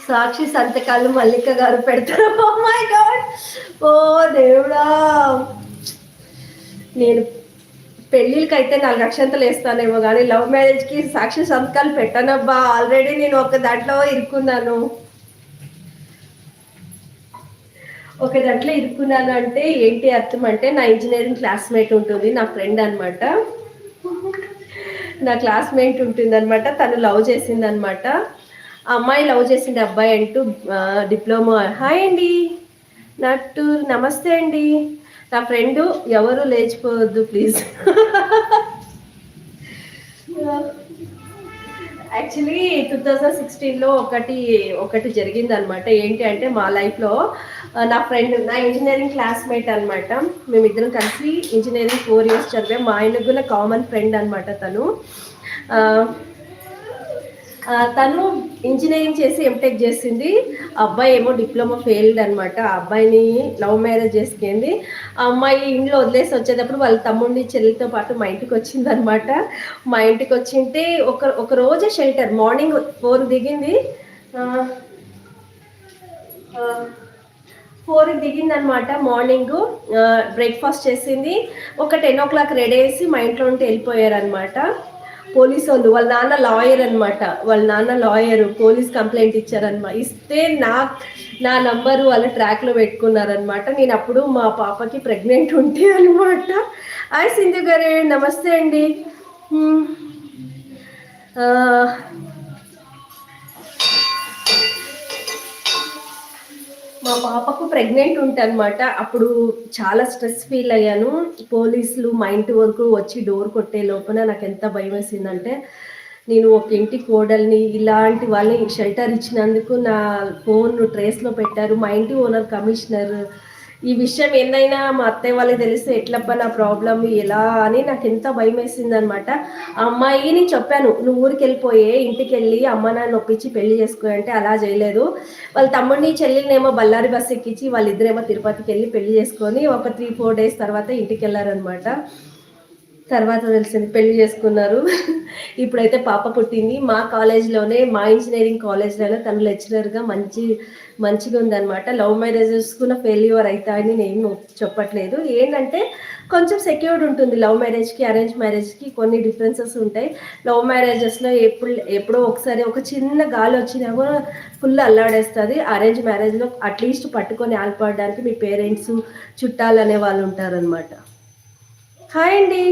సాక్షి సంతకాలు మల్లిక గారు పెడతారు. Oh my God! ఓ దేవుడా! నేను పెళ్ళిళ్ళకైతే 4 అక్షంతలు ఏస్తానేమో గానీ, లవ్ మ్యారేజ్‌కి సాక్షి సంతకాలు పెట్టనబ్బా! ఆల్రెడీ నేను ఒక దాంట్లో ఇరుక్కున్నాను. ఒక దాంట్లో ఇరుక్కున్నాను అంటే ఏంటి అర్థం అంటే, నా ఇంజినీరింగ్ క్లాస్‌మేట్ ఉంటుంది. నా ఫ్రెండ్ అనమాట. నా క్లాస్‌మేట్ ఉంటుందనమాట. తను లవ్ చేసిందనమాట. ఆ అమ్మాయి లవ్ చేసింది అబ్బాయి అంటూ డిప్లొమా హాయ్ అండి. నట్టు నమస్తే అండి. నా ఫ్రెండు ఎవరు లేచిపోవద్దు ప్లీజ్. యాక్చువల్లీ 2016లో ఒకటి జరిగిందనమాట. ఏంటి అంటే మా లైఫ్‌లో నా ఫ్రెండ్ నా ఇంజినీరింగ్ క్లాస్‌మేట్ అనమాట. మేమిద్దరం కలిసి ఇంజినీరింగ్ 4 ఇయర్స్ చదివాం. మా ఆయనకు గూడా కామన్ ఫ్రెండ్ అనమాట తను. ఆహ్, తను ఇంజినీరింగ్ చేసి ఎంటెక్ చేసింది. ఆ అబ్బాయి ఏమో డిప్లొమా ఫెయిల్డ్ అనమాట. ఆ అబ్బాయిని లవ్ మ్యారేజ్ చేసుకుంది. ఆ అమ్మాయి ఇంట్లో వదిలేసి వచ్చేటప్పుడు వాళ్ళ తమ్ముడిని, చెల్లితో పాటు మా ఇంటికొచ్చిందనమాట. మా ఇంటికొచ్చింటే ఒక రోజే షెల్టర్ మార్నింగ్ 4 దిగింది. ఆహ్, ఆహ్, 4కి దిగిందనమాట మార్నింగు. బ్రేక్‌ఫాస్ట్ చేసింది. ఒక 10:00 రెడీ అయ్యేసి మా ఇంట్లో నుండి ఎళ్ళిపోయారనమాట. పోలీసోళ్ళు. వాళ్ళ నాన్న లాయర్ అనమాట. వాళ్ళ నాన్న లాయరు. పోలీస్ కంప్లెయింట్ ఇస్తే నా నంబరు వాళ్ళ ట్రాక్‌లో పెట్టుకున్నారనమాట. నేనప్పుడు మా పాపకి ప్రెగ్నెంట్ ఉంటే అనమాట. హాయ్ సింధు గారు. నమస్తే అండి. హ్మ్. ఆహ్ మా పాపకు ప్రెగ్నెంట్ ఉంటనమాట. అప్పుడు చాలా స్ట్రెస్ ఫీల్ అయ్యాను. పోలీసులు మా ఇంటి వరకు వచ్చి డోర్ కొట్టే లోపున నాకెంత భయమేసిందంటే, నేను ఒక ఇంటి కోడలిని, ఇలాంటి వాళ్ళని షెల్టర్ ఇచ్చినందుకు నా ఫోన్ ట్రేస్‌లో పెట్టారు. మా ఇంటి ఓనర్ కమిషనర్. ఈ విషయం ఏందైనా మా అత్తయ్య వాళ్ళకి తెలిస్తే ఎట్లబ్బా నా ప్రాబ్లమ్ ఎలా అని నాకెంత భయమేసిందనమాట. ఆ అమ్మాయిని చెప్పాను, "నువ్వు ఊరికెళ్ళిపోయే, ఇంటికెళ్ళి అమ్మ, నాన్న ఒప్పించి పెళ్లి చేసుకో" అంటే అలా జేయలేదు. వాళ్ళ తమ్ముడిని, చెల్లెలినేమో బళ్ళారి బస్ ఎక్కించి వాళ్ళిద్దరేమో తిరుపతికెళ్ళి పెళ్లి చేసుకొని ఒక 3, 4 డేస్ తర్వాత ఇంటికెళ్లారనమాట. తర్వాత తెలిసింది పెళ్లి చేసుకున్నారు. ఇప్పుడైతే పాప పుట్టింది. మా కాలేజ్‌లోనే మా ఇంజినీరింగ్ కాలేజ్‌లోనే తను లెక్చరర్‌గా మంచిగుందనమాట. లవ్ మ్యారేజెస్ కూడా ఫెయిల్యూర్ అయితాయని నేను చెప్పట్లేదు. ఏంటంటే కొంచెం సెక్యూర్డ్ ఉంటుంది లవ్ మ్యారేజ్‌కి, అరేంజ్ మ్యారేజ్‌కి కొన్ని డిఫరెన్సెస్ ఉంటాయి. లవ్ మ్యారేజెస్‌లో ఎప్పుడో ఒకసారి ఒక చిన్న గాలొచ్చినా కూడా ఫుల్ అల్లాడేస్తది. అరేంజ్ మ్యారేజ్‌లో అట్‌లీస్ట్ పట్టుకొని ఆల్పడడానికి మీ పేరెంట్సు, చుట్టాలనే వాళ్ళుంటారనమాట. హాయ్ అండి.